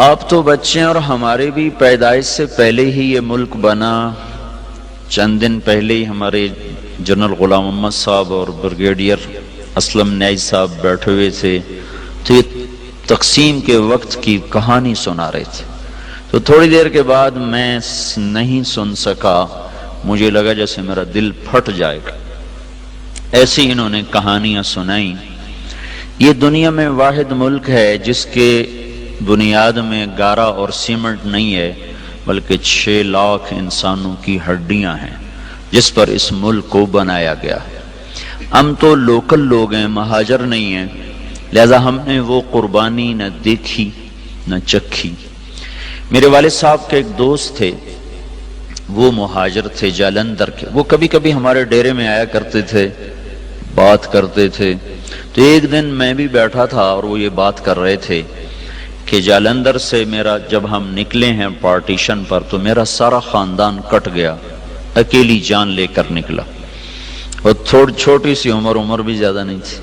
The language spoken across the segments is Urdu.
آپ تو بچے ہیں اور ہمارے بھی پیدائش سے پہلے ہی یہ ملک بنا. چند دن پہلے ہی ہمارے جنرل غلام محمد صاحب اور بریگیڈیئر اسلم نیاز صاحب بیٹھے ہوئے تھے تو یہ تقسیم کے وقت کی کہانی سنا رہے تھے. تو تھوڑی دیر کے بعد میں نہیں سن سکا، مجھے لگا جیسے میرا دل پھٹ جائے گا. ایسی انہوں نے کہانیاں سنائیں. یہ دنیا میں واحد ملک ہے جس کے بنیاد میں گارا اور سیمنٹ نہیں ہے بلکہ 6 لاکھ انسانوں کی ہڈیاں ہیں جس پر اس ملک کو بنایا گیا. ہم تو لوکل لوگ ہیں، مہاجر نہیں ہیں، لہذا ہم نے وہ قربانی نہ دیکھی نہ چکھی. میرے والد صاحب کے ایک دوست تھے، وہ مہاجر تھے جالندھر کے. وہ کبھی کبھی ہمارے ڈیرے میں آیا کرتے تھے، بات کرتے تھے. تو ایک دن میں بھی بیٹھا تھا اور وہ یہ بات کر رہے تھے کہ جالندھر سے میرا جب ہم نکلے ہیں پارٹیشن پر تو میرا سارا خاندان کٹ گیا، اکیلی جان لے کر نکلا. اور تھوڑی چھوٹی سی عمر بھی زیادہ نہیں تھی.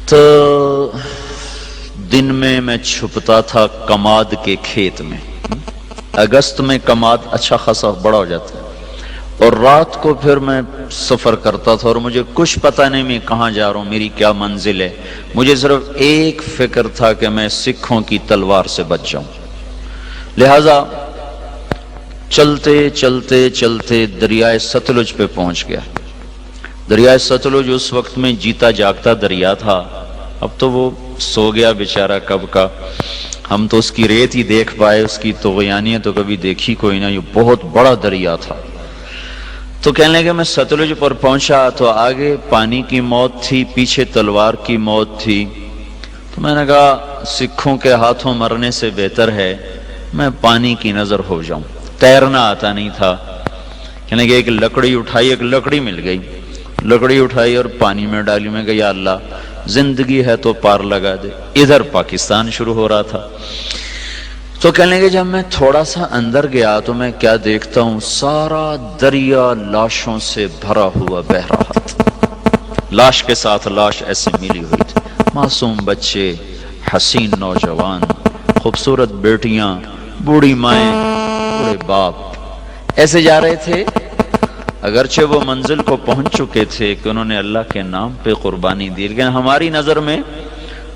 تو دن میں چھپتا تھا کماد کے کھیت میں. اگست میں کماد اچھا خاصا بڑا ہو جاتا ہے. اور رات کو پھر میں سفر کرتا تھا اور مجھے کچھ پتہ نہیں میں کہاں جا رہا ہوں، میری کیا منزل ہے. مجھے صرف ایک فکر تھا کہ میں سکھوں کی تلوار سے بچ جاؤں. لہذا چلتے چلتے چلتے دریائے ستلج پہ پہنچ گیا. دریائے ستلج اس وقت میں جیتا جاگتا دریا تھا. اب تو وہ سو گیا بیچارہ کب کا. ہم تو اس کی ریت ہی دیکھ پائے، اس کی طغیانیت تو کبھی دیکھی کوئی نہ. یہ بہت بڑا دریا تھا. تو کہنے لگے میں ستلج پر پہنچا تو آگے پانی کی موت تھی، پیچھے تلوار کی موت تھی. تو میں نے کہا سکھوں کے ہاتھوں مرنے سے بہتر ہے میں پانی کی نظر ہو جاؤں. تیرنا آتا نہیں تھا. کہنے لگے ایک لکڑی اٹھائی، ایک لکڑی مل گئی، لکڑی اٹھائی اور پانی میں ڈالی. میں کہا یا اللہ زندگی ہے تو پار لگا دے. ادھر پاکستان شروع ہو رہا تھا. تو کہنے لگے جب میں تھوڑا سا اندر گیا تو میں کیا دیکھتا ہوں، سارا دریا لاشوں سے بھرا ہوا بہ رہا تھا. لاش کے ساتھ لاش ایسے ملی ہوئی تھی. معصوم بچے، حسین نوجوان، خوبصورت بیٹیاں، بوڑھی مائیں، بوڑھے باپ ایسے جا رہے تھے. اگرچہ وہ منزل کو پہنچ چکے تھے کہ انہوں نے اللہ کے نام پہ قربانی دی، لیکن ہماری نظر میں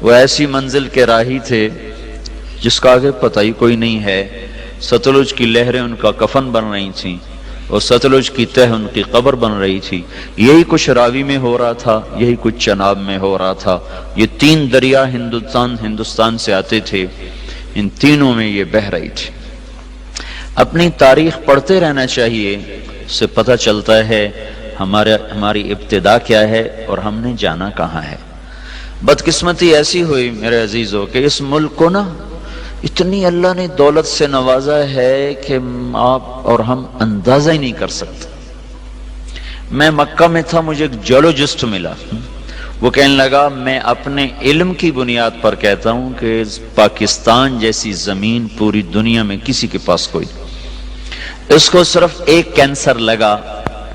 وہ ایسی منزل کے راہی تھے جس کا آگے پتہ ہی کوئی نہیں ہے. ستلج کی لہریں ان کا کفن بن رہی تھیں اور ستلج کی تہ ان کی قبر بن رہی تھی. یہی کچھ راوی میں ہو رہا تھا، یہی کچھ چناب میں ہو رہا تھا. یہ 3 دریا ہندوستان سے آتے تھے، ان تینوں میں یہ بہہ رہی تھی. اپنی تاریخ پڑھتے رہنا چاہیے، اس سے پتہ چلتا ہے ہماری ابتدا کیا ہے اور ہم نے جانا کہاں ہے. بدقسمتی ایسی ہوئی میرے عزیزو کہ اس ملک کو نا اتنی اللہ نے دولت سے نوازا ہے کہ آپ اور ہم اندازہ ہی نہیں کر سکتے. میں مکہ میں تھا، مجھے ایک جیولوجسٹ ملا. وہ کہنے لگا میں اپنے علم کی بنیاد پر کہتا ہوں کہ پاکستان جیسی زمین پوری دنیا میں کسی کے پاس کوئی نہیں. اس کو صرف ایک کینسر لگا،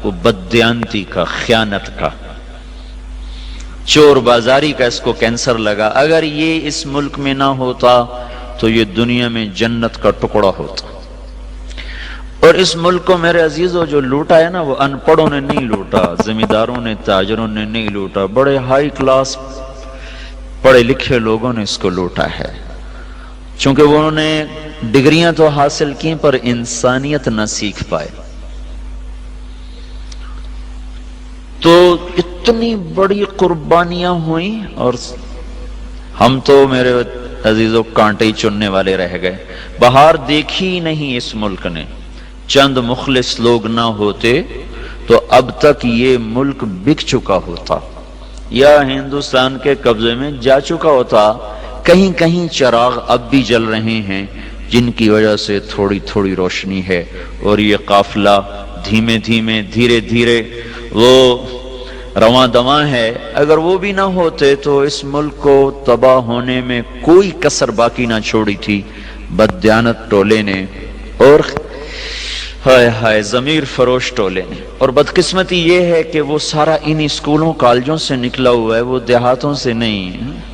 وہ بددیانتی کا، خیانت کا، چور بازاری کا اس کو کینسر لگا. اگر یہ اس ملک میں نہ ہوتا تو یہ دنیا میں جنت کا ٹکڑا ہوتا. اور اس ملک کو میرے عزیزو جو لوٹا ہے نا، وہ ان پڑھوں نے نہیں لوٹا، زمینداروں نے، تاجروں نے نہیں لوٹا، بڑے ہائی کلاس پڑھے لکھے لوگوں نے اس کو لوٹا ہے. چونکہ انہوں نے ڈگریاں تو حاصل کی پر انسانیت نہ سیکھ پائے. تو اتنی بڑی قربانیاں ہوئیں اور ہم تو میرے عزیزو کانٹے ہی چننے والے رہ گئے. بہار دیکھی نہیں اس ملک نے. چند مخلص لوگ نہ ہوتے تو اب تک یہ ملک بک چکا ہوتا یا ہندوستان کے قبضے میں جا چکا ہوتا. کہیں کہیں چراغ اب بھی جل رہے ہیں جن کی وجہ سے تھوڑی تھوڑی روشنی ہے. اور یہ قافلہ دھیمے دھیمے دھیرے دھیرے وہ رواں دواں ہے. اگر وہ بھی نہ ہوتے تو اس ملک کو تباہ ہونے میں کوئی کسر باقی نہ چھوڑی تھی بددیانت ٹولے نے اور ہائے ہائے ضمیر فروش ٹولے نے. اور بدقسمتی یہ ہے کہ وہ سارا ان اسکولوں کالجوں سے نکلا ہوا ہے، وہ دیہاتوں سے نہیں ہے.